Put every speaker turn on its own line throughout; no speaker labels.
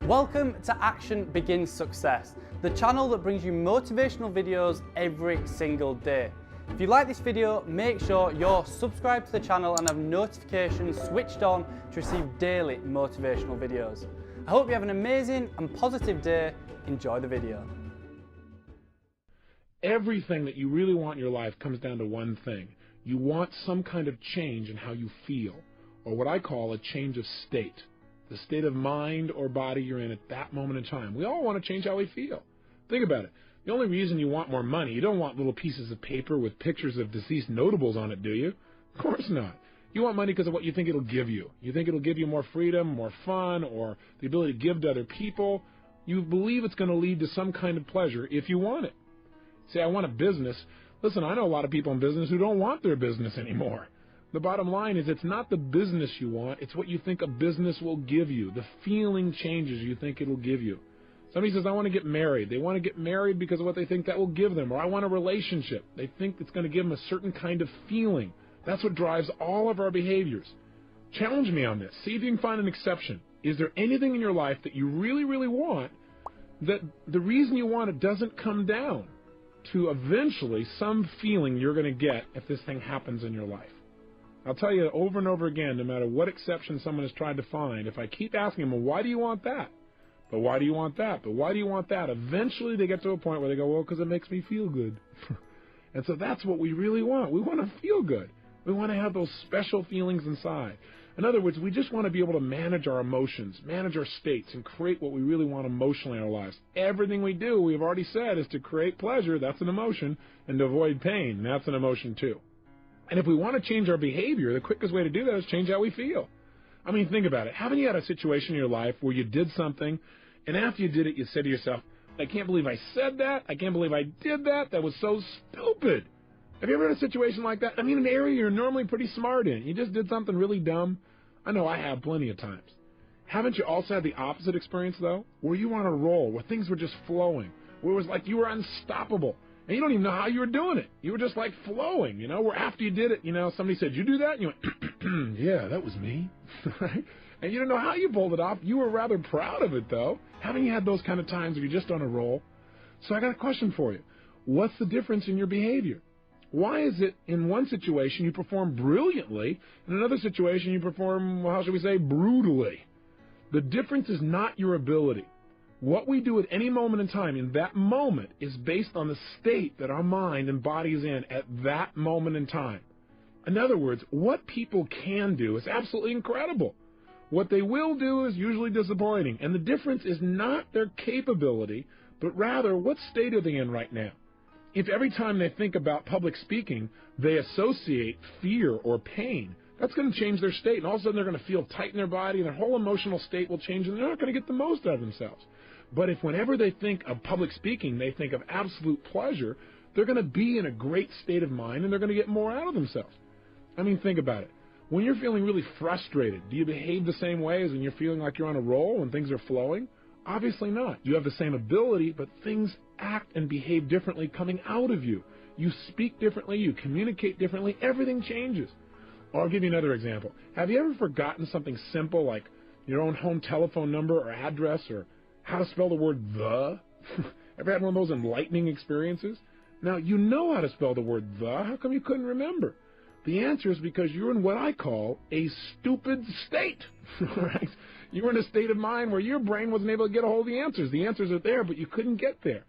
Welcome to Action Begins Success, the channel that brings you motivational videos every single day. If you like this video, make sure you're subscribed to the channel and have notifications switched on to receive daily motivational videos. I hope you have an amazing and positive day. Enjoy the video.
Everything that you really want in your life comes down to one thing. You want some kind of change in how you feel, or what I call a change of state. The state of mind or body you're in at that moment in time. We all want to change how we feel. Think about it. The only reason you want more money, you don't want little pieces of paper with pictures of deceased notables on it, do you? Of course not. You want money because of what you think it'll give you. You think it'll give you more freedom, more fun, or the ability to give to other people. You believe it's going to lead to some kind of pleasure if you want it. Say, I want a business. Listen, I know a lot of people in business who don't want their business anymore. The bottom line is it's not the business you want, it's what you think a business will give you, the feeling changes you think it'll give you. Somebody says, I want to get married. They want to get married because of what they think that will give them. Or I want a relationship. They think it's going to give them a certain kind of feeling. That's what drives all of our behaviors. Challenge me on this. See if you can find an exception. Is there anything in your life that you really, really want that the reason you want it doesn't come down to eventually some feeling you're going to get if this thing happens in your life? I'll tell you over and over again, no matter what exception someone has tried to find, if I keep asking them, well, why do you want that? But why do you want that? But why do you want that? Eventually they get to a point where they go, well, because it makes me feel good. And so that's what we really want. We want to feel good. We want to have those special feelings inside. In other words, we just want to be able to manage our emotions, manage our states, and create what we really want emotionally in our lives. Everything we do, we've already said, is to create pleasure. That's an emotion. And to avoid pain. That's an emotion too. And if we want to change our behavior, the quickest way to do that is change how we feel. I mean, think about it. Haven't you had a situation in your life where you did something, and after you did it, you said to yourself, I can't believe I said that. I can't believe I did that. That was so stupid. Have you ever had a situation like that? I mean, an area you're normally pretty smart in. You just did something really dumb. I know I have plenty of times. Haven't you also had the opposite experience, though, where you were on a roll, where things were just flowing, where it was like you were unstoppable? And you don't even know how you were doing it. You were just like flowing, where after you did it, somebody said, you do that? And you went, yeah, that was me. Right? And you don't know how you pulled it off. You were rather proud of it, though. Haven't you had those kind of times where you're just on a roll? So I got a question for you. What's the difference in your behavior? Why is it in one situation you perform brilliantly, in another situation you perform, how should we say, brutally? The difference is not your ability. What we do at any moment in time, in that moment, is based on the state that our mind and body is in at that moment in time. In other words, what people can do is absolutely incredible. What they will do is usually disappointing. And the difference is not their capability, but rather what state are they in right now. If every time they think about public speaking, they associate fear or pain, that's going to change their state. And all of a sudden they're going to feel tight in their body, and their whole emotional state will change, and they're not going to get the most out of themselves. But if whenever they think of public speaking, they think of absolute pleasure, they're going to be in a great state of mind, and they're going to get more out of themselves. I mean, think about it. When you're feeling really frustrated, do you behave the same way as when you're feeling like you're on a roll and things are flowing? Obviously not. You have the same ability, but things act and behave differently coming out of you. You speak differently, you communicate differently, everything changes. Or I'll give you another example. Have you ever forgotten something simple like your own home telephone number or address, or how to spell the word the? Ever had one of those enlightening experiences? Now, you know how to spell the word the. How come you couldn't remember? The answer is because you're in what I call a stupid state. Right? You were in a state of mind where your brain wasn't able to get a hold of the answers. The answers are there, but you couldn't get there.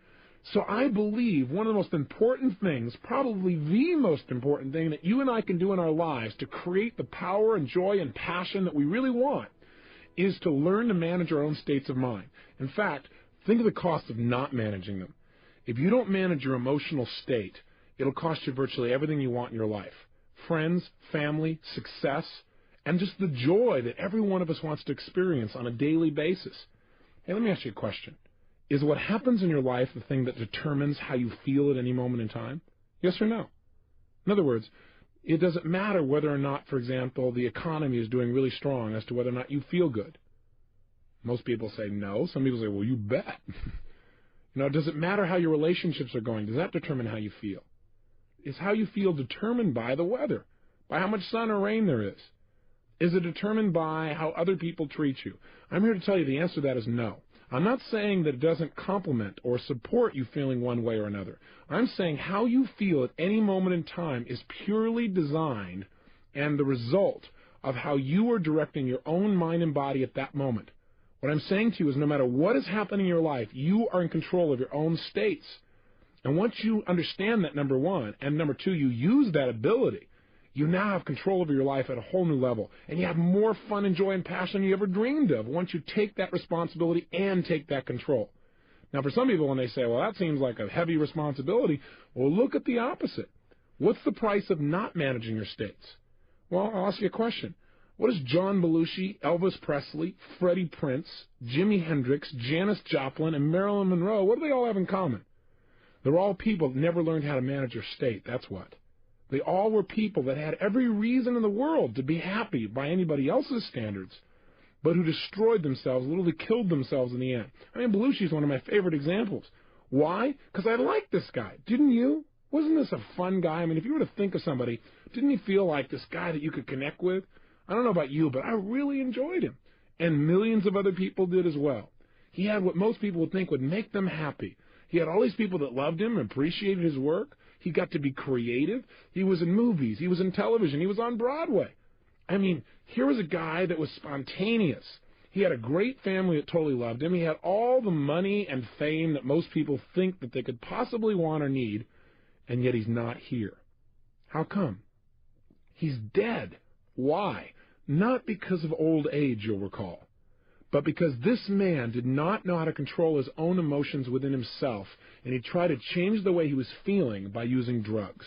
So I believe one of the most important things, probably the most important thing that you and I can do in our lives to create the power and joy and passion that we really want, is to learn to manage our own states of mind. In fact, think of the cost of not managing them. If you don't manage your emotional state, it'll cost you virtually everything you want in your life. Friends, family, success, and just the joy that every one of us wants to experience on a daily basis. Hey, let me ask you a question. Is what happens in your life the thing that determines how you feel at any moment in time? Yes or no? In other words, it doesn't matter whether or not, for example, the economy is doing really strong as to whether or not you feel good. Most people say no. Some people say, well, you bet. Does it matter how your relationships are going? Does that determine how you feel? Is how you feel determined by the weather, by how much sun or rain there is? Is it determined by how other people treat you? I'm here to tell you the answer to that is no. I'm not saying that it doesn't complement or support you feeling one way or another. I'm saying how you feel at any moment in time is purely designed and the result of how you are directing your own mind and body at that moment. What I'm saying to you is no matter what is happening in your life, you are in control of your own states. And once you understand that, number one, and number two, you use that ability, you now have control over your life at a whole new level. And you have more fun and joy and passion than you ever dreamed of once you take that responsibility and take that control. Now, for some people, when they say, well, that seems like a heavy responsibility, well, look at the opposite. What's the price of not managing your states? Well, I'll ask you a question. What does John Belushi, Elvis Presley, Freddie Prinze, Jimi Hendrix, Janis Joplin, and Marilyn Monroe, what do they all have in common? They're all people that never learned how to manage their state, that's what. They all were people that had every reason in the world to be happy by anybody else's standards, but who destroyed themselves, literally killed themselves in the end. I mean, Belushi is one of my favorite examples. Why? Because I like this guy. Didn't you? Wasn't this a fun guy? I mean, if you were to think of somebody, didn't he feel like this guy that you could connect with? I don't know about you, but I really enjoyed him. And millions of other people did as well. He had what most people would think would make them happy. He had all these people that loved him and appreciated his work. He got to be creative. He was in movies. He was in television. He was on Broadway. I mean, here was a guy that was spontaneous. He had a great family that totally loved him. He had all the money and fame that most people think that they could possibly want or need, and yet he's not here. How come? He's dead. Why? Not because of old age, you'll recall, but because this man did not know how to control his own emotions within himself, and he tried to change the way he was feeling by using drugs.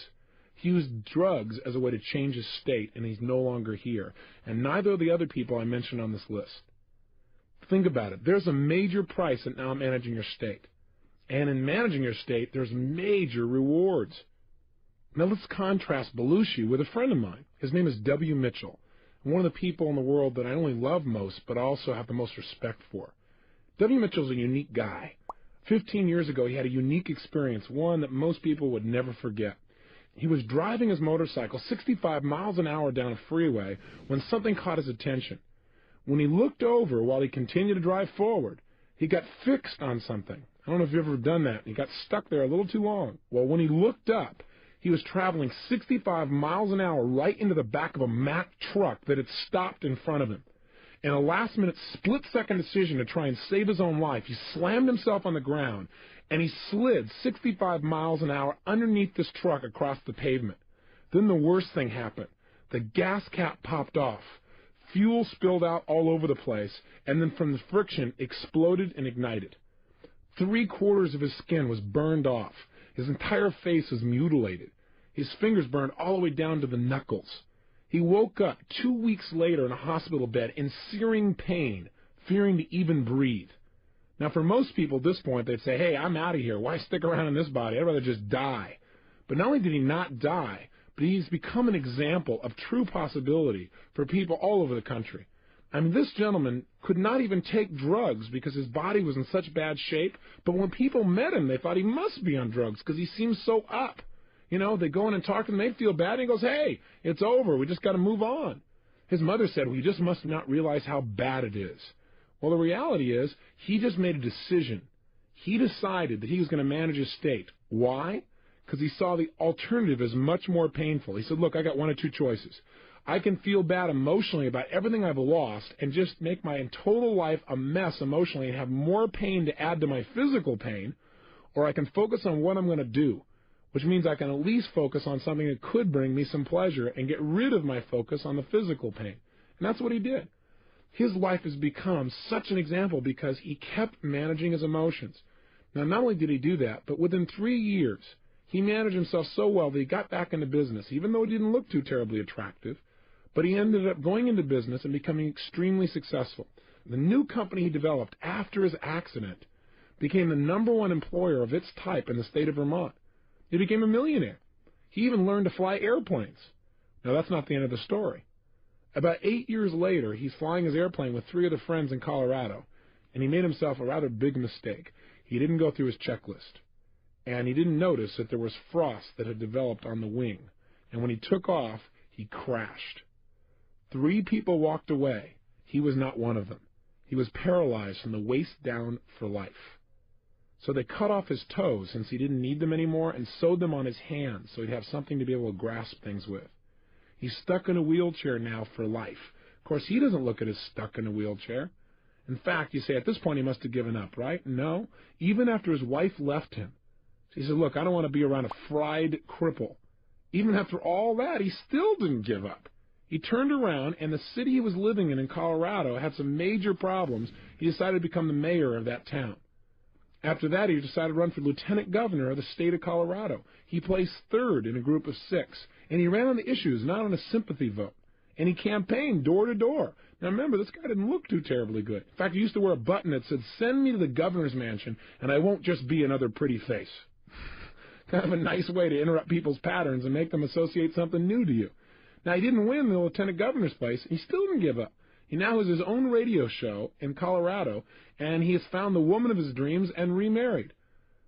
He used drugs as a way to change his state, and he's no longer here, and neither of the other people I mentioned on this list. Think about it. There's a major price in now managing your state, and in managing your state, there's major rewards. Now let's contrast Belushi with a friend of mine. His name is W. Mitchell, one of the people in the world that I only love most, but also have the most respect for. W. Mitchell's a unique guy. 15 years ago, he had a unique experience, one that most people would never forget. He was driving his motorcycle 65 miles an hour down a freeway when something caught his attention. When he looked over while he continued to drive forward, he got fixed on something. I don't know if you've ever done that. He got stuck there a little too long. Well, when he looked up, he was traveling 65 miles an hour right into the back of a Mack truck that had stopped in front of him. In a last-minute, split-second decision to try and save his own life, he slammed himself on the ground, and he slid 65 miles an hour underneath this truck across the pavement. Then the worst thing happened. The gas cap popped off. Fuel spilled out all over the place, and then from the friction, exploded and ignited. 3/4 of his skin was burned off. His entire face was mutilated. His fingers burned all the way down to the knuckles. He woke up 2 weeks later in a hospital bed in searing pain, fearing to even breathe. Now, for most people at this point, they'd say, hey, I'm out of here. Why stick around in this body? I'd rather just die. But not only did he not die, but he's become an example of true possibility for people all over the country. I mean, this gentleman could not even take drugs because his body was in such bad shape, but when people met him, they thought he must be on drugs because he seems so up. You know, they go in and talk to him, they feel bad, and he goes, hey, it's over, we just got to move on. His mother said, well, you just must not realize how bad it is. Well, the reality is, he just made a decision. He decided that he was going to manage his state. Why? Because he saw the alternative as much more painful. He said, look, I got one of two choices. I can feel bad emotionally about everything I've lost and just make my total life a mess emotionally and have more pain to add to my physical pain, or I can focus on what I'm going to do, which means I can at least focus on something that could bring me some pleasure and get rid of my focus on the physical pain. And that's what he did. His life has become such an example because he kept managing his emotions. Now, not only did he do that, but within 3 years, he managed himself so well that he got back into business, even though he didn't look too terribly attractive. But he ended up going into business and becoming extremely successful. The new company he developed after his accident became the #1 employer of its type in the state of Vermont. He became a millionaire. He even learned to fly airplanes. Now, that's not the end of the story. About 8 years later, he's flying his airplane with 3 other friends in Colorado, and he made himself a rather big mistake. He didn't go through his checklist, and he didn't notice that there was frost that had developed on the wing. And when he took off, he crashed. 3 people walked away. He was not one of them. He was paralyzed from the waist down for life. So they cut off his toes since he didn't need them anymore and sewed them on his hands so he'd have something to be able to grasp things with. He's stuck in a wheelchair now for life. Of course, he doesn't look at as stuck in a wheelchair. In fact, you say at this point he must have given up, right? No. Even after his wife left him, she said, look, I don't want to be around a fried cripple. Even after all that, he still didn't give up. He turned around, and the city he was living in Colorado had some major problems. He decided to become the mayor of that town. After that, he decided to run for lieutenant governor of the state of Colorado. He placed 3rd in a group of 6, and he ran on the issues, not on a sympathy vote. And he campaigned door to door. Now remember, this guy didn't look too terribly good. In fact, he used to wear a button that said, "Send me to the governor's mansion, and I won't just be another pretty face." Kind of a nice way to interrupt people's patterns and make them associate something new to you. Now, he didn't win the lieutenant governor's place. He still didn't give up. He now has his own radio show in Colorado, and he has found the woman of his dreams and remarried.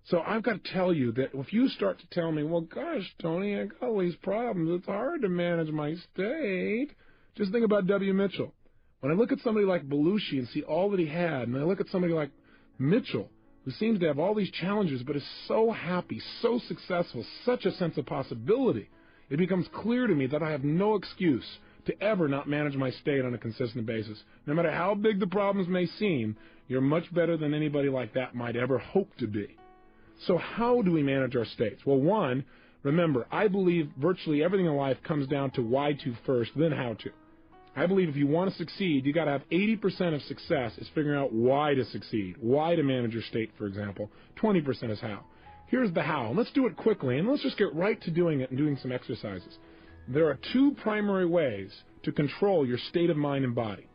So I've got to tell you that if you start to tell me, well, gosh, Tony, I got all these problems. It's hard to manage my state. Just think about W. Mitchell. When I look at somebody like Belushi and see all that he had, and I look at somebody like Mitchell, who seems to have all these challenges but is so happy, so successful, such a sense of possibility, it becomes clear to me that I have no excuse to ever not manage my state on a consistent basis. No matter how big the problems may seem, you're much better than anybody like that might ever hope to be. So how do we manage our states? Well, one, remember, I believe virtually everything in life comes down to why to first, then how to. I believe if you want to succeed, you got to have 80% of success is figuring out why to succeed, why to manage your state, for example. 20% is how. Here's the how. And let's do it quickly, and let's just get right to doing it and doing some exercises. There are 2 primary ways to control your state of mind and body.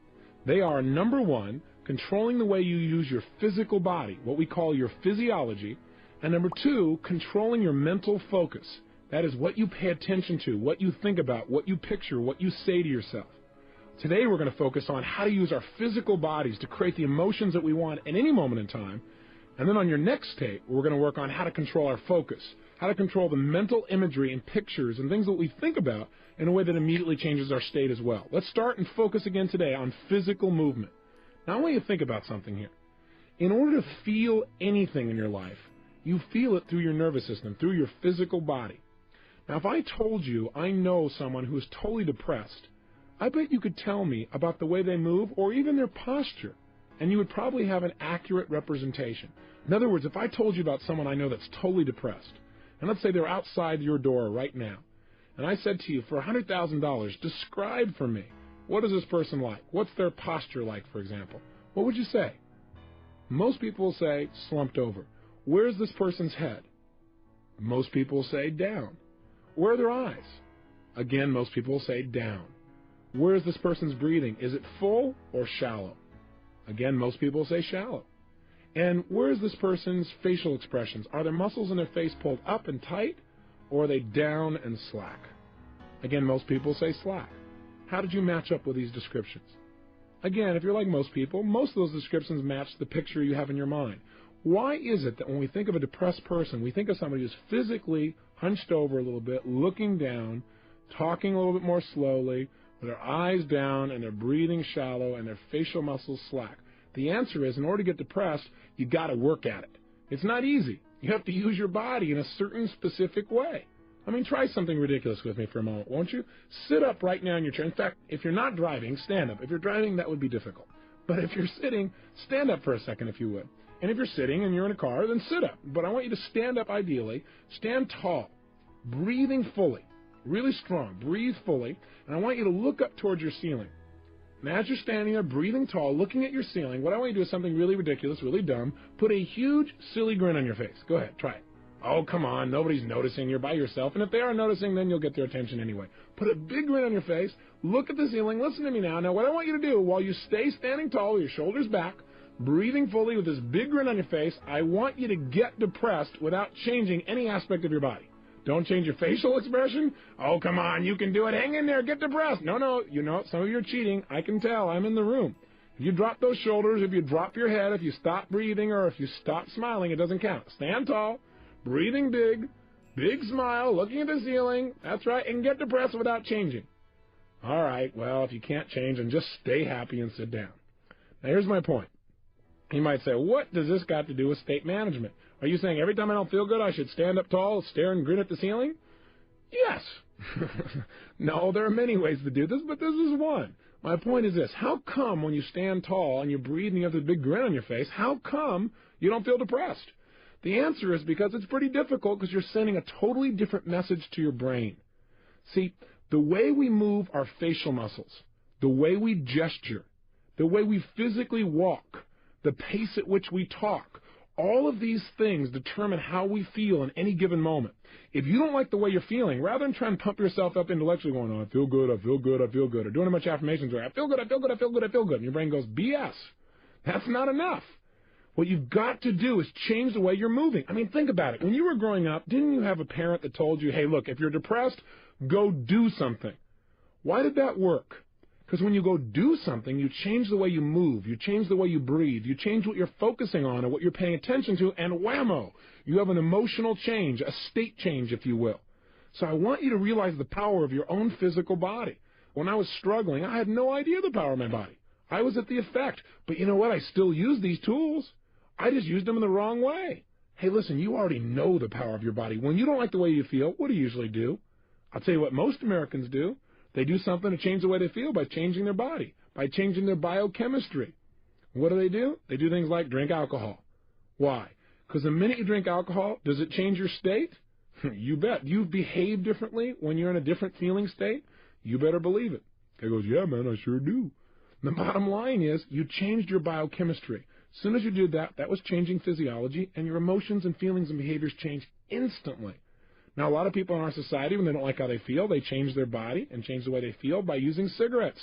They are, number 1, controlling the way you use your physical body, what we call your physiology, and number 2, controlling your mental focus. That is what you pay attention to, what you think about, what you picture, what you say to yourself. Today we're going to focus on how to use our physical bodies to create the emotions that we want at any moment in time. And then on your next tape, we're going to work on how to control our focus, how to control the mental imagery and pictures and things that we think about in a way that immediately changes our state as well. Let's start and focus again today on physical movement. Now I want you to think about something here. In order to feel anything in your life, you feel it through your nervous system, through your physical body. Now if I told you I know someone who is totally depressed, I bet you could tell me about the way they move or even their posture, and you would probably have an accurate representation. In other words, if I told you about someone I know that's totally depressed, and let's say they're outside your door right now, and I said to you, for $100,000, describe for me, what is this person like? What's their posture like, for example? What would you say? Most people will say, slumped over. Where's this person's head? Most people will say, down. Where are their eyes? Again, most people will say, down. Where is this person's breathing? Is it full or shallow? Again, most people say shallow. And where is this person's facial expressions? Are their muscles in their face pulled up and tight, or are they down and slack? Again, most people say slack. How did you match up with these descriptions? Again, if you're like most people, most of those descriptions match the picture you have in your mind. Why is it that when we think of a depressed person, we think of somebody who's physically hunched over a little bit, looking down, talking a little bit more slowly, with their eyes down and their breathing shallow and their facial muscles slack? The answer is, in order to get depressed, you got to work at it. It's not easy. You have to use your body in a certain specific way. I mean, try something ridiculous with me for a moment, won't you? Sit up right now in your chair. In fact, if you're not driving, stand up. If you're driving, that would be difficult. But if you're sitting, stand up for a second if you would. And if you're sitting and you're in a car, then sit up. But I want you to stand up ideally. Stand tall, breathing fully, really strong. Breathe fully. And I want you to look up towards your ceiling. And as you're standing there, breathing tall, looking at your ceiling, what I want you to do is something really ridiculous, really dumb. Put a huge, silly grin on your face. Go ahead, try it. Oh, come on, nobody's noticing. You're by yourself. And if they are noticing, then you'll get their attention anyway. Put a big grin on your face. Look at the ceiling. Listen to me now. Now, what I want you to do, while you stay standing tall with your shoulders back, breathing fully with this big grin on your face, I want you to get depressed without changing any aspect of your body. Don't change your facial expression. Oh, come on, you can do it. Hang in there. Get depressed. No, you know, some of you are cheating. I can tell. I'm in the room. If you drop those shoulders, if you drop your head, if you stop breathing, or if you stop smiling, it doesn't count. Stand tall, breathing big, big smile, looking at the ceiling. That's right, and get depressed without changing. All right, well, if you can't change, then just stay happy and sit down. Now, here's my point. You might say, what does this got to do with state management? Are you saying every time I don't feel good, I should stand up tall, stare and grin at the ceiling? Yes. No, there are many ways to do this, but this is one. My point is this. How come when you stand tall and you breathe and you have this big grin on your face, how come you don't feel depressed? The answer is because it's pretty difficult because you're sending a totally different message to your brain. See, the way we move our facial muscles, the way we gesture, the way we physically walk, the pace at which we talk, all of these things determine how we feel in any given moment. If you don't like the way you're feeling, rather than trying to pump yourself up intellectually going, oh, I feel good, I feel good, I feel good, or doing a bunch of affirmations where I feel good, I feel good, I feel good, I feel good, and your brain goes, BS. That's not enough. What you've got to do is change the way you're moving. I mean, think about it. When you were growing up, didn't you have a parent that told you, hey, look, if you're depressed, go do something? Why did that work? Because when you go do something, you change the way you move, you change the way you breathe, you change what you're focusing on and what you're paying attention to, and whammo, you have an emotional change, a state change, if you will. So I want you to realize the power of your own physical body. When I was struggling, I had no idea the power of my body. I was at the effect. But you know what? I still use these tools. I just used them in the wrong way. Hey, listen, you already know the power of your body. When you don't like the way you feel, what do you usually do? I'll tell you what most Americans do. They do something to change the way they feel by changing their body, by changing their biochemistry. What do? They do things like drink alcohol. Why? Because the minute you drink alcohol, does it change your state? You bet. You behave differently when you're in a different feeling state? You better believe it. Guy goes, yeah, man, I sure do. The bottom line is you changed your biochemistry. As soon as you did that, that was changing physiology, and your emotions and feelings and behaviors change instantly. Now, a lot of people in our society, when they don't like how they feel, they change their body and change the way they feel by using cigarettes.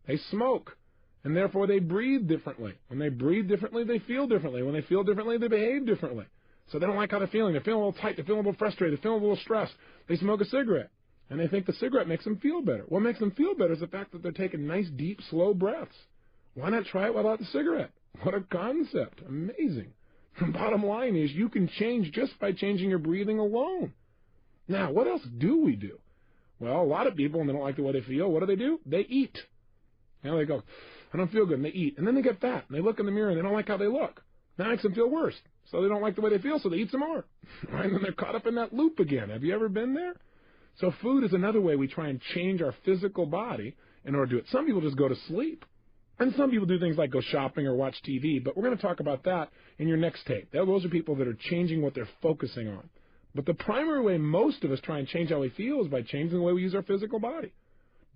They smoke, and therefore they breathe differently. When they breathe differently, they feel differently. When they feel differently, they behave differently. So they don't like how they're feeling. They're feeling a little tight. They're feeling a little frustrated. They're feeling a little stressed. They smoke a cigarette, and they think the cigarette makes them feel better. What makes them feel better is the fact that they're taking nice, deep, slow breaths. Why not try it without the cigarette? What a concept. Amazing. The bottom line is you can change just by changing your breathing alone. Now, what else do we do? Well, a lot of people, when they don't like the way they feel, what do? They eat. You know, they go, I don't feel good, and they eat. And then they get fat, and they look in the mirror, and they don't like how they look. That makes them feel worse. So they don't like the way they feel, so they eat some more. Right? And then they're caught up in that loop again. Have you ever been there? So food is another way we try and change our physical body in order to do it. Some people just go to sleep. And some people do things like go shopping or watch TV, but we're going to talk about that in your next tape. Those are people that are changing what they're focusing on. But the primary way most of us try and change how we feel is by changing the way we use our physical body.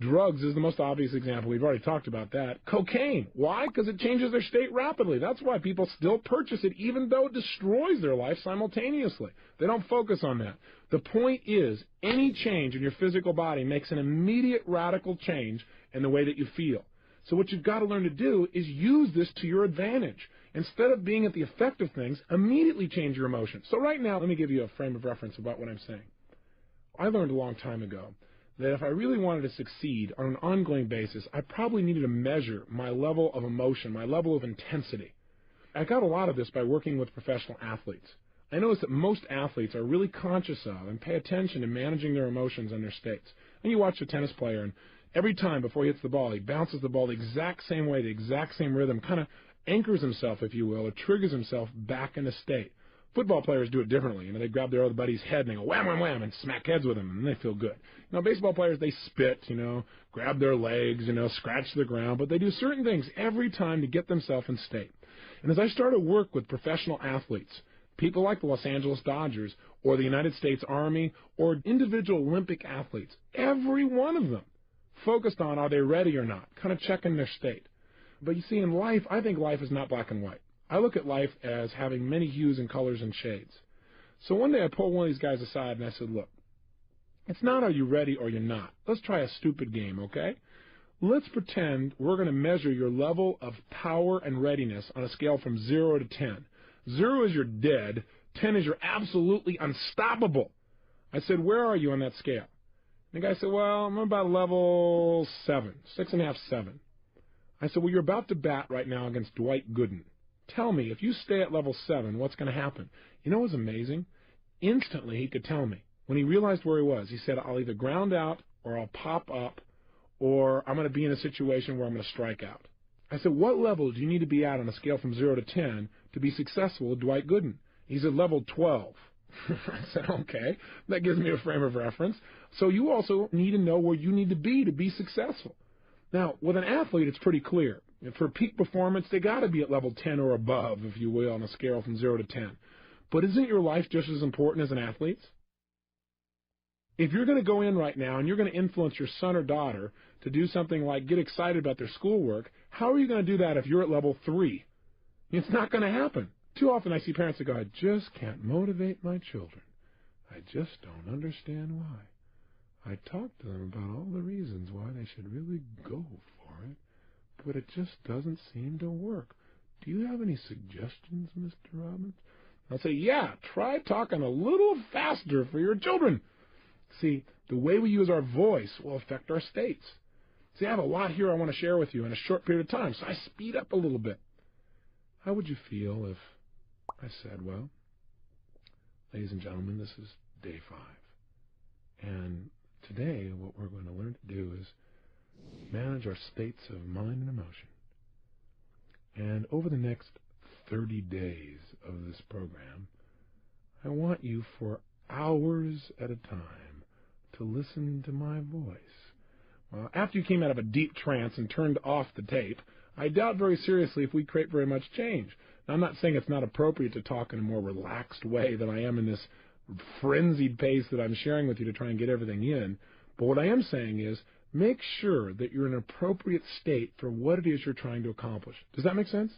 Drugs is the most obvious example. We've already talked about that. Cocaine. Why? Because it changes their state rapidly. That's why people still purchase it, even though it destroys their life simultaneously. They don't focus on that. The point is, any change in your physical body makes an immediate radical change in the way that you feel. So what you've got to learn to do is use this to your advantage. Instead of being at the effect of things, immediately change your emotions. So right now, let me give you a frame of reference about what I'm saying. I learned a long time ago that if I really wanted to succeed on an ongoing basis, I probably needed to measure my level of emotion, my level of intensity. I got a lot of this by working with professional athletes. I noticed that most athletes are really conscious of and pay attention to managing their emotions and their states. And you watch a tennis player, and every time before he hits the ball, he bounces the ball the exact same way, the exact same rhythm, kind of anchors himself, if you will, or triggers himself back in a state. Football players do it differently. They grab their other buddy's head and they go wham, wham, wham, and smack heads with him, and they feel good. Baseball players, they spit, grab their legs, scratch the ground, but they do certain things every time to get themselves in state. And as I started to work with professional athletes, people like the Los Angeles Dodgers or the United States Army or individual Olympic athletes, every one of them focused on are they ready or not, kind of checking their state. But you see, in life, I think life is not black and white. I look at life as having many hues and colors and shades. So one day I pulled one of these guys aside and I said, look, it's not are you ready or you're not. Let's try a stupid game, okay? Let's pretend we're going to measure your level of power and readiness on a scale from 0 to 10. 0 is you're dead. 10 is you're absolutely unstoppable. I said, where are you on that scale? And the guy said, well, I'm about level 7, 6.5, 7. I said, well, you're about to bat right now against Dwight Gooden. Tell me, if you stay at level 7, what's going to happen? You know what was amazing? Instantly, he could tell me. When he realized where he was, he said, I'll either ground out or I'll pop up or I'm going to be in a situation where I'm going to strike out. I said, what level do you need to be at on a scale from 0 to 10 to be successful with Dwight Gooden? He said, level 12. I said, okay, that gives me a frame of reference. So you also need to know where you need to be successful. Now, with an athlete, it's pretty clear. For peak performance, they got to be at level 10 or above, if you will, on a scale from 0 to 10. But isn't your life just as important as an athlete's? If you're going to go in right now and you're going to influence your son or daughter to do something like get excited about their schoolwork, how are you going to do that if you're at level 3? It's not going to happen. Too often I see parents that go, I just can't motivate my children. I just don't understand why. I talk to them about all the reasons why they should really go for it, but it just doesn't seem to work. Do you have any suggestions, Mr. Robbins? I'll say, yeah, try talking a little faster for your children. See, the way we use our voice will affect our states. See, I have a lot here I want to share with you in a short period of time, so I speed up a little bit. How would you feel if I said, well, ladies and gentlemen, this is day 5. And today what we're going to learn to do is manage our states of mind and emotion. And over the next 30 days of this program, I want you for hours at a time to listen to my voice. Well, after you came out of a deep trance and turned off the tape, I doubt very seriously if we create very much change. Now, I'm not saying it's not appropriate to talk in a more relaxed way than I am in this frenzied pace that I'm sharing with you to try and get everything in. But what I am saying is make sure that you're in an appropriate state for what it is you're trying to accomplish. Does that make sense?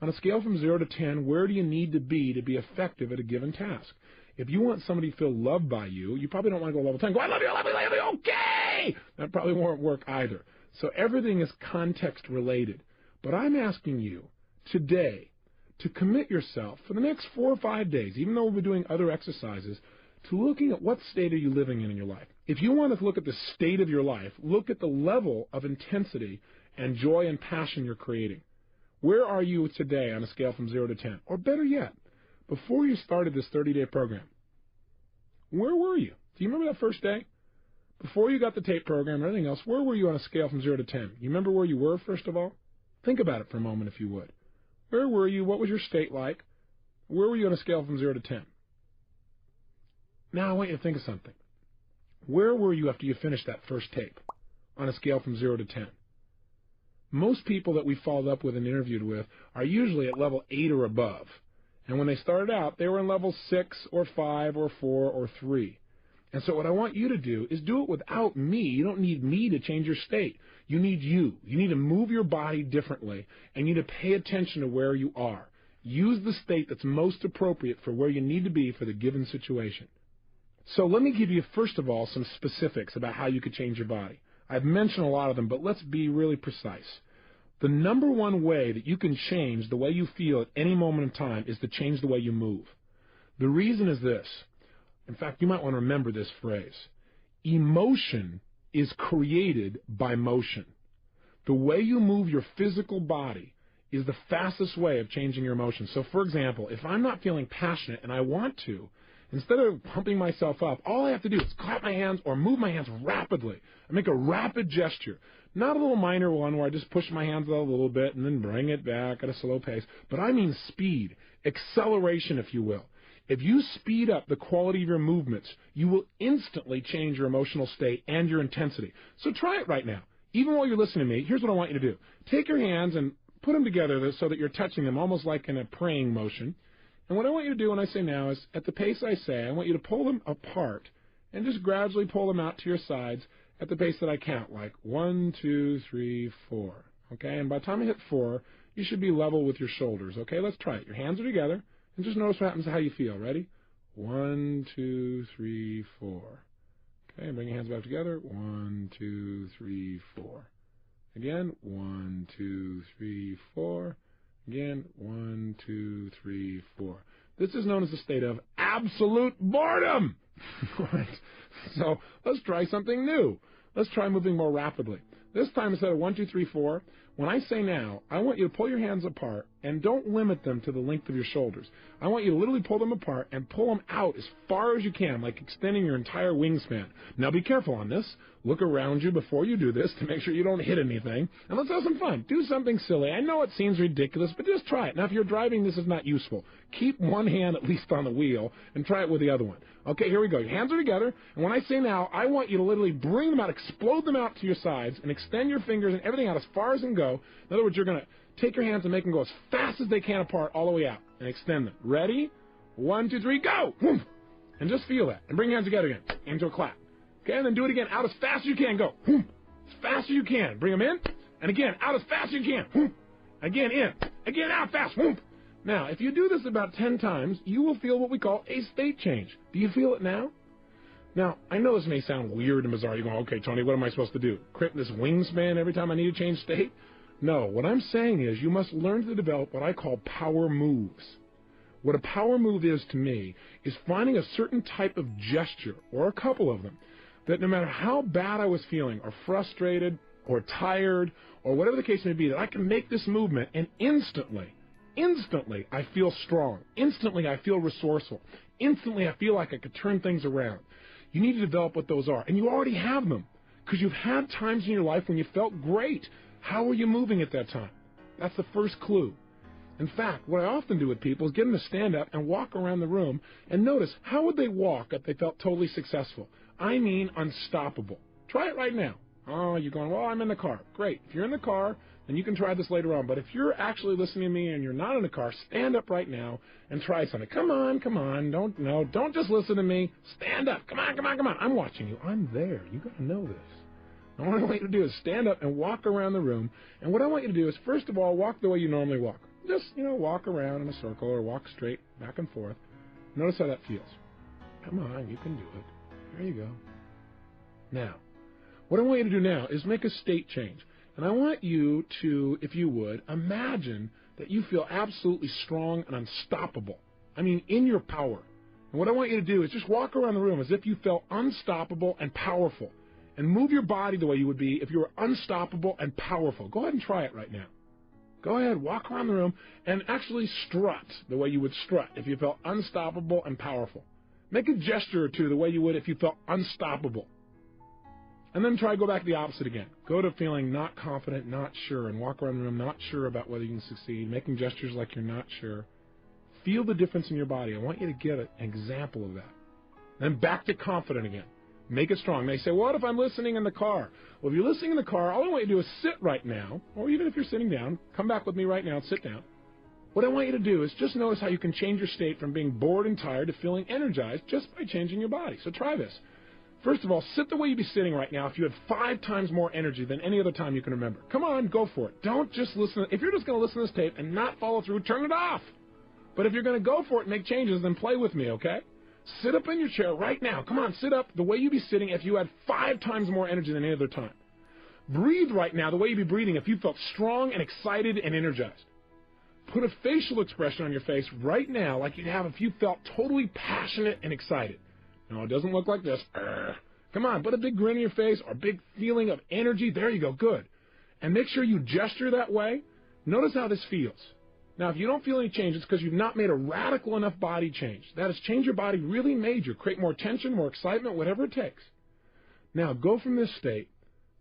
On a scale from 0 to 10, where do you need to be effective at a given task? If you want somebody to feel loved by you, you probably don't want to go level 10. Go, I love you, I love you, I love you, okay! That probably won't work either. So everything is context related. But I'm asking you today to commit yourself for the next 4 or 5 days, even though we'll be doing other exercises, to looking at what state are you living in your life. If you want to look at the state of your life, look at the level of intensity and joy and passion you're creating. Where are you today on a scale from 0 to 10? Or better yet, before you started this 30-day program, where were you? Do you remember that first day? Before you got the tape program and everything else, where were you on a scale from 0 to 10? You remember where you were, first of all? Think about it for a moment, if you would. Where were you? What was your state like? Where were you on a scale from 0 to 10? Now I want you to think of something. Where were you after you finished that first tape on a scale from 0 to 10? Most people that we followed up with and interviewed with are usually at level 8 or above. And when they started out, they were in level 6 or 5 or 4 or 3. And so what I want you to do is do it without me. You don't need me to change your state. You need you. You need to move your body differently, and you need to pay attention to where you are. Use the state that's most appropriate for where you need to be for the given situation. So let me give you, first of all, some specifics about how you could change your body. I've mentioned a lot of them, but let's be really precise. The number one way that you can change the way you feel at any moment in time is to change the way you move. The reason is this. In fact, you might want to remember this phrase. Emotion is created by motion. The way you move your physical body is the fastest way of changing your emotions. So, for example, if I'm not feeling passionate and I want to, instead of pumping myself up, all I have to do is clap my hands or move my hands rapidly and make a rapid gesture. Not a little minor one where I just push my hands out a little bit and then bring it back at a slow pace, but I mean speed, acceleration, if you will. If you speed up the quality of your movements, you will instantly change your emotional state and your intensity. So try it right now. Even while you're listening to me, here's what I want you to do. Take your hands and put them together so that you're touching them almost like in a praying motion. And what I want you to do when I say now is, at the pace I say, I want you to pull them apart and just gradually pull them out to your sides at the pace that I count, like 1, 2, 3, 4. Okay? And by the time I hit 4, you should be level with your shoulders. Okay? Let's try it. Your hands are together. And just notice what happens to how you feel. Ready? 1, 2, 3, 4. Okay, bring your hands back together. 1, 2, 3, 4. Again, 1, 2, 3, 4. Again, 1, 2, 3, 4. This is known as the state of absolute boredom. Right? So let's try something new. Let's try moving more rapidly. This time, instead of 1, 2, 3, 4, When I say now, I want you to pull your hands apart and don't limit them to the length of your shoulders. I want you to literally pull them apart and pull them out as far as you can, like extending your entire wingspan. Now be careful on this. Look around you before you do this to make sure you don't hit anything. And let's have some fun. Do something silly. I know it seems ridiculous, but just try it. Now if you're driving, this is not useful. Keep one hand at least on the wheel and try it with the other one. Okay, here we go. Your hands are together, and when I say now, I want you to literally bring them out, explode them out to your sides, and extend your fingers and everything out as far as they can go. In other words, you're going to take your hands and make them go as fast as they can apart all the way out, and extend them. Ready? 1, 2, 3, go! And just feel that. And bring your hands together again, into a clap. Okay, and then do it again, out as fast as you can, go. As fast as you can. Bring them in, and again, out as fast as you can. Again, in. Again, out fast. Now, if you do this about 10 times, you will feel what we call a state change. Do you feel it now? Now, I know this may sound weird and bizarre. You're going, okay, Tony, what am I supposed to do? Crimp this wingspan every time I need to change state? No, what I'm saying is you must learn to develop what I call power moves. What a power move is to me is finding a certain type of gesture, or a couple of them, that no matter how bad I was feeling, or frustrated, or tired, or whatever the case may be, that I can make this movement and instantly I feel strong. Instantly I feel resourceful. Instantly I feel like I could turn things around. You need to develop what those are. And you already have them because you've had times in your life when you felt great. How were you moving at that time? That's the first clue. In fact, what I often do with people is get them to stand up and walk around the room and notice how would they walk if they felt totally successful. I mean unstoppable. Try it right now. Oh, you're going, well, I'm in the car. Great. If you're in the car, then you can try this later on. But if you're actually listening to me and you're not in the car, stand up right now and try something. Come on. Don't just listen to me. Stand up. Come on. I'm watching you. I'm there. You got to know this. And what I want you to do is stand up and walk around the room. And what I want you to do is, first of all, walk the way you normally walk. Just, walk around in a circle or walk straight back and forth. Notice how that feels. Come on, you can do it. There you go. Now, what I want you to do now is make a state change. And I want you to, if you would, imagine that you feel absolutely strong and unstoppable. I mean, in your power. And what I want you to do is just walk around the room as if you felt unstoppable and powerful. And move your body the way you would be if you were unstoppable and powerful. Go ahead and try it right now. Go ahead, walk around the room and actually strut the way you would strut if you felt unstoppable and powerful. Make a gesture or two the way you would if you felt unstoppable. And then try to go back to the opposite again. Go to feeling not confident, not sure, and walk around the room not sure about whether you can succeed, making gestures like you're not sure. Feel the difference in your body. I want you to get an example of that. Then back to confident again. Make it strong. They say, what if I'm listening in the car? Well, if you're listening in the car, all I want you to do is sit right now, or even if you're sitting down, come back with me right now and sit down. What I want you to do is just notice how you can change your state from being bored and tired to feeling energized just by changing your body. So try this. First of all, sit the way you'd be sitting right now if you had 5 times more energy than any other time you can remember. Come on, go for it. Don't just listen. If you're just going to listen to this tape and not follow through, turn it off. But if you're going to go for it and make changes, then play with me, okay? Sit up in your chair right now. Come on, sit up the way you'd be sitting if you had 5 times more energy than any other time. Breathe right now the way you'd be breathing if you felt strong and excited and energized. Put a facial expression on your face right now like you'd have if you felt totally passionate and excited. No, it doesn't look like this. Come on, put a big grin on your face or a big feeling of energy. There you go, good. And make sure you gesture that way. Notice how this feels. Now, if you don't feel any change, it's because you've not made a radical enough body change. That is, change your body really major. Create more tension, more excitement, whatever it takes. Now, go from this state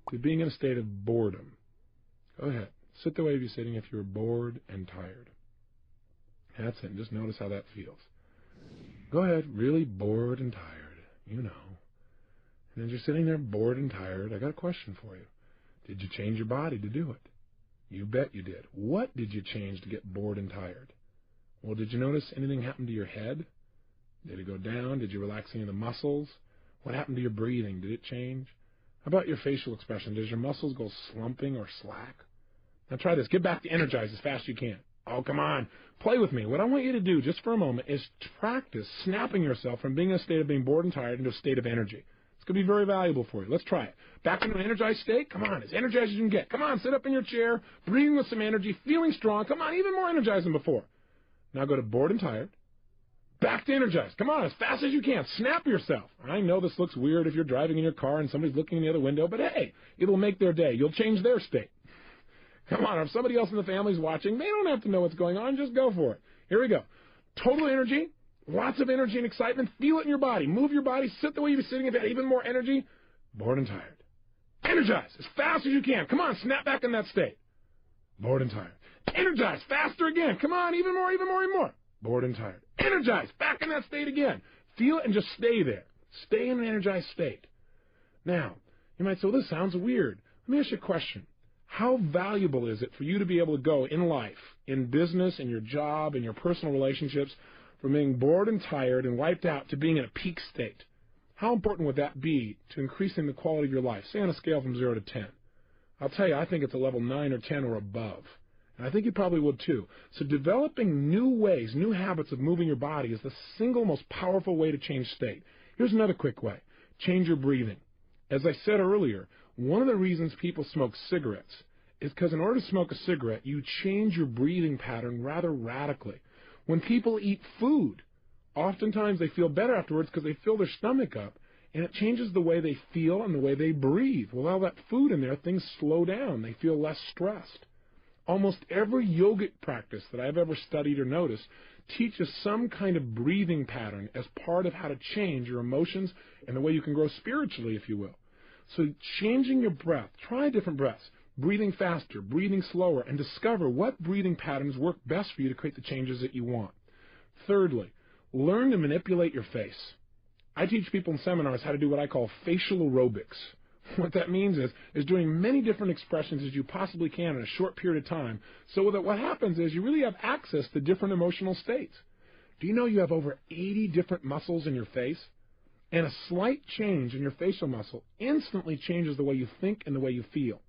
to being in a state of boredom. Go ahead. Sit the way you're sitting if you're bored and tired. That's it. Just notice how that feels. Go ahead. Really bored and tired. You know. And as you're sitting there bored and tired, I got a question for you. Did you change your body to do it? You bet you did. What did you change to get bored and tired? Well, did you notice anything happen to your head? Did it go down? Did you relax any of the muscles? What happened to your breathing? Did it change? How about your facial expression? Does your muscles go slumping or slack? Now try this. Get back to energize as fast as you can. Oh, come on. Play with me. What I want you to do just for a moment is to practice snapping yourself from being in a state of being bored and tired into a state of energy. It's going to be very valuable for you. Let's try it. Back into an energized state. Come on, as energized as you can get. Come on, sit up in your chair, breathing with some energy, feeling strong. Come on, even more energized than before. Now go to bored and tired. Back to energized. Come on, as fast as you can. Snap yourself. I know this looks weird if you're driving in your car and somebody's looking in the other window, but hey, it'll make their day. You'll change their state. Come on, if somebody else in the family's watching, they don't have to know what's going on. Just go for it. Here we go. Total energy, lots of energy and excitement. Feel it in your body. Move your body. Sit the way you're sitting. If you have even more energy, bored and tired. Energize as fast as you can. Come on, snap back in that state. Bored and tired. Energize faster again. Come on, even more, even more, even more. Bored and tired. Energize back in that state again. Feel it and just stay there. Stay in an energized state. Now, you might say, well, this sounds weird. Let me ask you a question. How valuable is it for you to be able to go in life, in business, in your job, in your personal relationships, from being bored and tired and wiped out to being in a peak state? How important would that be to increasing the quality of your life, say on a scale from 0 to 10? I'll tell you, I think it's a level 9 or 10 or above. And I think you probably would too. So developing new ways, new habits of moving your body is the single most powerful way to change state. Here's another quick way. Change your breathing. As I said earlier, one of the reasons people smoke cigarettes is because in order to smoke a cigarette, you change your breathing pattern rather radically. When people eat food, oftentimes they feel better afterwards because they fill their stomach up, and it changes the way they feel and the way they breathe. With all that food in there, things slow down. They feel less stressed. Almost every yogic practice that I've ever studied or noticed teaches some kind of breathing pattern as part of how to change your emotions and the way you can grow spiritually, if you will. So changing your breath, try different breaths, breathing faster, breathing slower, and discover what breathing patterns work best for you to create the changes that you want. Thirdly, learn to manipulate your face. I teach people in seminars how to do what I call facial aerobics. What that means is doing many different expressions as you possibly can in a short period of time, so that what happens is you really have access to different emotional states. Do you know you have over 80 different muscles in your face? And a slight change in your facial muscle instantly changes the way you think and the way you feel.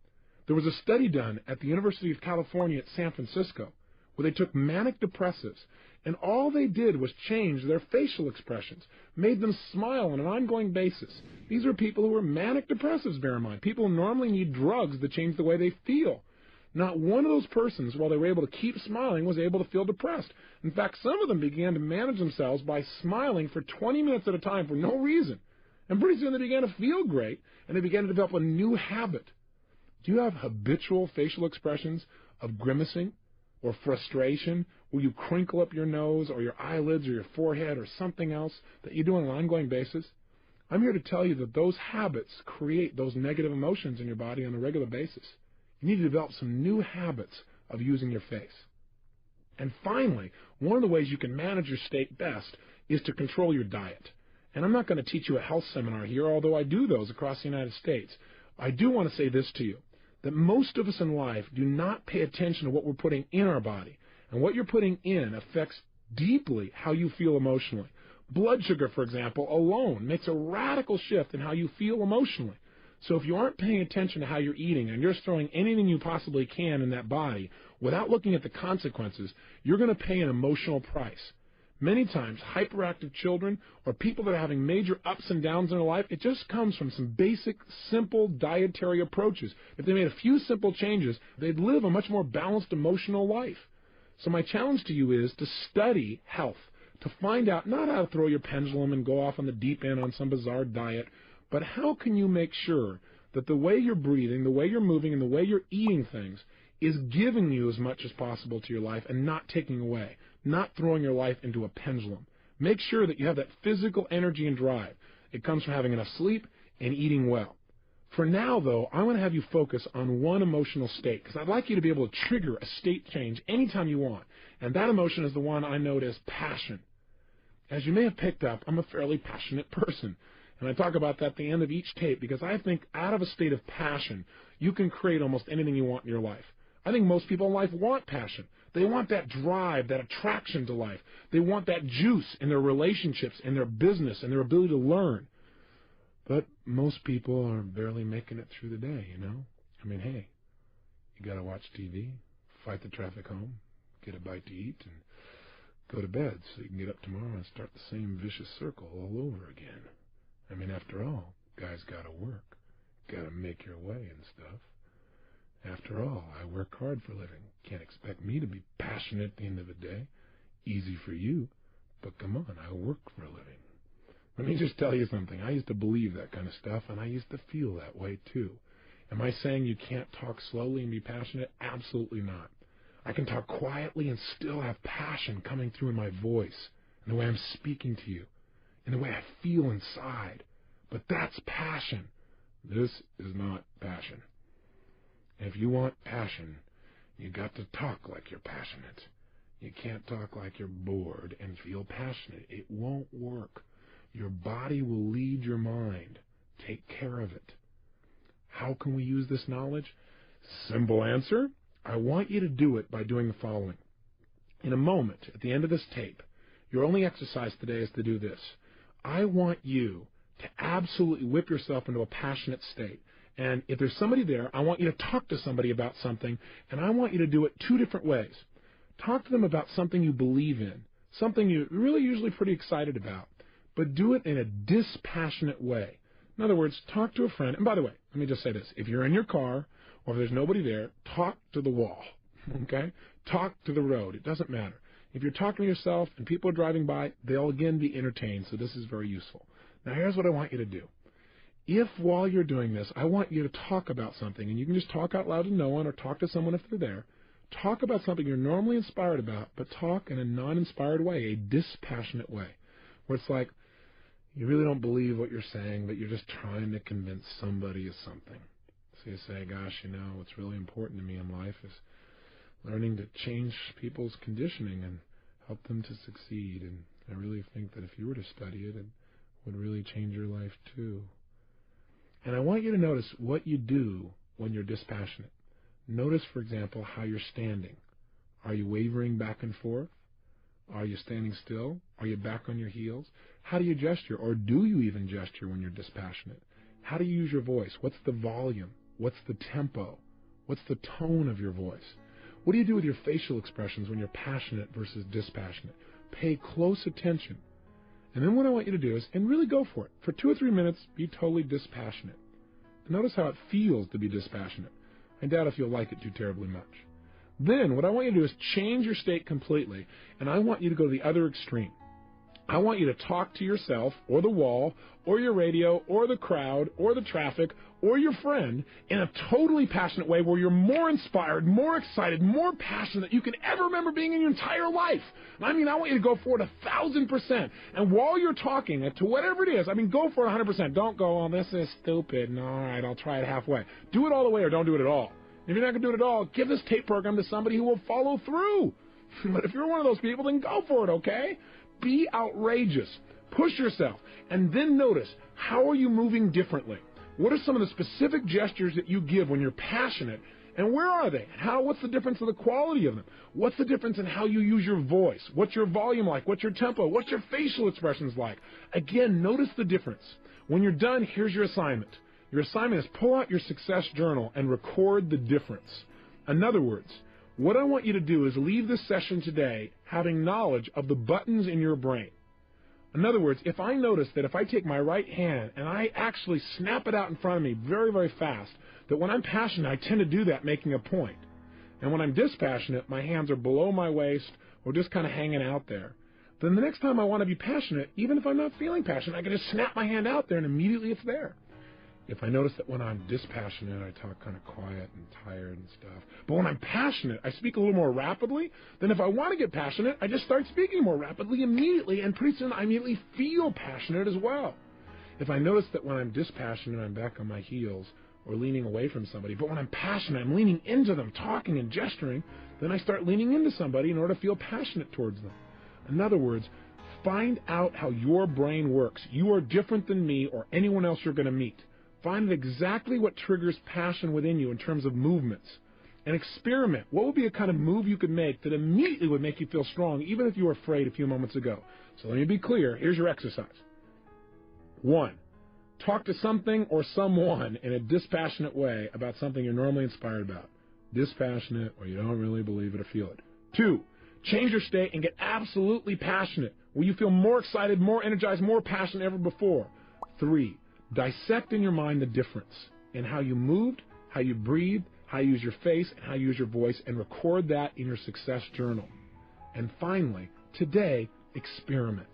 There was a study done at the University of California at San Francisco where they took manic depressives, and all they did was change their facial expressions, made them smile on an ongoing basis. These are people who were manic depressives, bear in mind. People who normally need drugs to change the way they feel. Not one of those persons, while they were able to keep smiling, was able to feel depressed. In fact, some of them began to manage themselves by smiling for 20 minutes at a time for no reason. And pretty soon they began to feel great, and they began to develop a new habit. Do you have habitual facial expressions of grimacing or frustration, where you crinkle up your nose or your eyelids or your forehead or something else that you do on an ongoing basis? I'm here to tell you that those habits create those negative emotions in your body on a regular basis. You need to develop some new habits of using your face. And finally, one of the ways you can manage your state best is to control your diet. And I'm not going to teach you a health seminar here, although I do those across the United States. I do want to say this to you, that most of us in life do not pay attention to what we're putting in our body. And what you're putting in affects deeply how you feel emotionally. Blood sugar, for example, alone makes a radical shift in how you feel emotionally. So if you aren't paying attention to how you're eating and you're throwing anything you possibly can in that body without looking at the consequences, you're going to pay an emotional price. Many times, hyperactive children or people that are having major ups and downs in their life, it just comes from some basic, simple dietary approaches. If they made a few simple changes, they'd live a much more balanced emotional life. So my challenge to you is to study health, to find out not how to throw your pendulum and go off on the deep end on some bizarre diet, but how can you make sure that the way you're breathing, the way you're moving, and the way you're eating things is giving you as much as possible to your life and not taking away, not throwing your life into a pendulum. Make sure that you have that physical energy and drive. It comes from having enough sleep and eating well. For now, though, I want to have you focus on one emotional state, because I'd like you to be able to trigger a state change anytime you want. And that emotion is the one I note as passion. As you may have picked up, I'm a fairly passionate person. And I talk about that at the end of each tape because I think out of a state of passion, you can create almost anything you want in your life. I think most people in life want passion. They want that drive, that attraction to life. They want that juice in their relationships, in their business, and their ability to learn. But most people are barely making it through the day, you know? I mean, hey, you got to watch TV, fight the traffic home, get a bite to eat, and go to bed so you can get up tomorrow and start the same vicious circle all over again. I mean, after all, guys got to work, got to make your way and stuff. After all, I work hard for a living. Can't expect me to be passionate at the end of the day. Easy for you, but come on, I work for a living. Let me just tell you something. I used to believe that kind of stuff, and I used to feel that way too. Am I saying you can't talk slowly and be passionate? Absolutely not. I can talk quietly and still have passion coming through in my voice, in the way I'm speaking to you, in the way I feel inside. But that's passion. This is not passion. If you want passion, you got to talk like you're passionate. You can't talk like you're bored and feel passionate. It won't work. Your body will lead your mind. Take care of it. How can we use this knowledge? Simple answer. I want you to do it by doing the following. In a moment, at the end of this tape, your only exercise today is to do this. I want you to absolutely whip yourself into a passionate state. And if there's somebody there, I want you to talk to somebody about something, and I want you to do it two different ways. Talk to them about something you believe in, something you're really usually pretty excited about, but do it in a dispassionate way. In other words, talk to a friend. And by the way, let me just say this. If you're in your car or if there's nobody there, talk to the wall, okay? Talk to the road. It doesn't matter. If you're talking to yourself and people are driving by, they'll again be entertained, so this is very useful. Now, here's what I want you to do. If while you're doing this, I want you to talk about something, and you can just talk out loud to no one or talk to someone if they're there, talk about something you're normally inspired about, but talk in a non-inspired way, a dispassionate way, where it's like you really don't believe what you're saying, but you're just trying to convince somebody of something. So you say, gosh, what's really important to me in life is learning to change people's conditioning and help them to succeed. And I really think that if you were to study it, it would really change your life too. And I want you to notice what you do when you're dispassionate. Notice, for example, how you're standing. Are you wavering back and forth? Are you standing still? Are you back on your heels? How do you gesture? Or do you even gesture when you're dispassionate? How do you use your voice? What's the volume? What's the tempo? What's the tone of your voice? What do you do with your facial expressions when you're passionate versus dispassionate? Pay close attention. And then what I want you to do is, and really go for it. For 2 or 3 minutes, be totally dispassionate. And notice how it feels to be dispassionate. I doubt if you'll like it too terribly much. Then what I want you to do is change your state completely, and I want you to go to the other extreme. I want you to talk to yourself or the wall or your radio or the crowd or the traffic or your friend in a totally passionate way where you're more inspired, more excited, more passionate than you can ever remember being in your entire life. I want you to go for it 1,000%. And while you're talking to whatever it is, go for it 100%. Don't go, oh, this is stupid. No, all right, I'll try it halfway. Do it all the way or don't do it at all. If you're not going to do it at all, give this tape program to somebody who will follow through. But if you're one of those people, then go for it, okay? Be outrageous. Push yourself. And then notice, how are you moving differently? What are some of the specific gestures that you give when you're passionate? And where are they? What's the difference in the quality of them? What's the difference in how you use your voice? What's your volume like? What's your tempo? What's your facial expressions like? Again, notice the difference. When you're done, here's your assignment. Your assignment is pull out your success journal and record the difference. In other words, what I want you to do is leave this session today having knowledge of the buttons in your brain. In other words, if I notice that if I take my right hand and I actually snap it out in front of me very, very fast, that when I'm passionate, I tend to do that making a point. And when I'm dispassionate, my hands are below my waist or just kind of hanging out there. Then the next time I want to be passionate, even if I'm not feeling passionate, I can just snap my hand out there and immediately it's there. If I notice that when I'm dispassionate, I talk kind of quiet and tired and stuff. But when I'm passionate, I speak a little more rapidly. Then if I want to get passionate, I just start speaking more rapidly immediately, and pretty soon I immediately feel passionate as well. If I notice that when I'm dispassionate, I'm back on my heels or leaning away from somebody, but when I'm passionate, I'm leaning into them, talking and gesturing, then I start leaning into somebody in order to feel passionate towards them. In other words, find out how your brain works. You are different than me or anyone else you're going to meet. Find out exactly what triggers passion within you in terms of movements. And experiment. What would be a kind of move you could make that immediately would make you feel strong, even if you were afraid a few moments ago? So let me be clear. Here's your exercise. 1. Talk to something or someone in a dispassionate way about something you're normally inspired about. Dispassionate, or you don't really believe it or feel it. 2. Change your state and get absolutely passionate, where you feel more excited, more energized, more passionate than ever before. 3. Dissect in your mind the difference in how you moved, how you breathed, how you use your face, and how you use your voice, and record that in your success journal. And finally, today, experiment.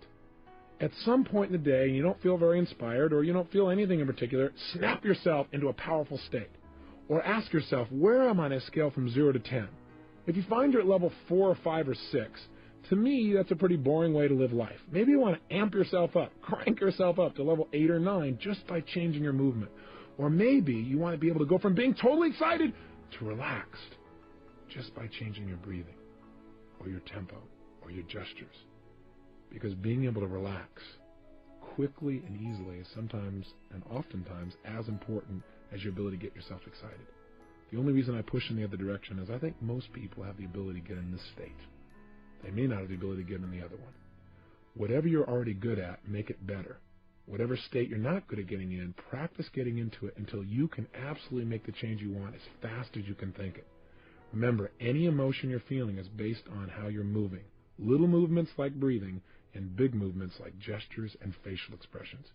At some point in the day, you don't feel very inspired or you don't feel anything in particular, snap yourself into a powerful state. Or ask yourself, where am I on a scale from 0 to 10? If you find you're at level 4 or 5 or 6, to me, that's a pretty boring way to live life. Maybe you want to amp yourself up, crank yourself up to level 8 or 9 just by changing your movement. Or maybe you want to be able to go from being totally excited to relaxed just by changing your breathing or your tempo or your gestures. Because being able to relax quickly and easily is sometimes and oftentimes as important as your ability to get yourself excited. The only reason I push in the other direction is I think most people have the ability to get in this state. They may not have the ability to get in the other one. Whatever you're already good at, make it better. Whatever state you're not good at getting in, practice getting into it until you can absolutely make the change you want as fast as you can think it. Remember, any emotion you're feeling is based on how you're moving. Little movements like breathing and big movements like gestures and facial expressions.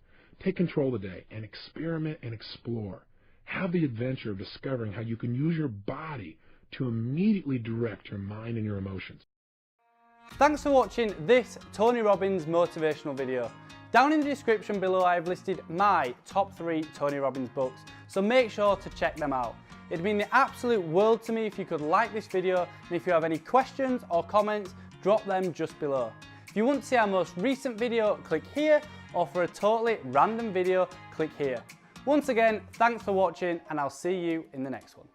Take control today and experiment and explore. Have the adventure of discovering how you can use your body to immediately direct your mind and your emotions.
Thanks for watching this Tony Robbins motivational video. Down in the description below I've listed my top 3 Tony Robbins books, so make sure to check them out. It'd mean the absolute world to me if you could like this video, and if you have any questions or comments, drop them just below. If you want to see our most recent video, click here, or for a totally random video, click here. Once again, thanks for watching, and I'll see you in the next one.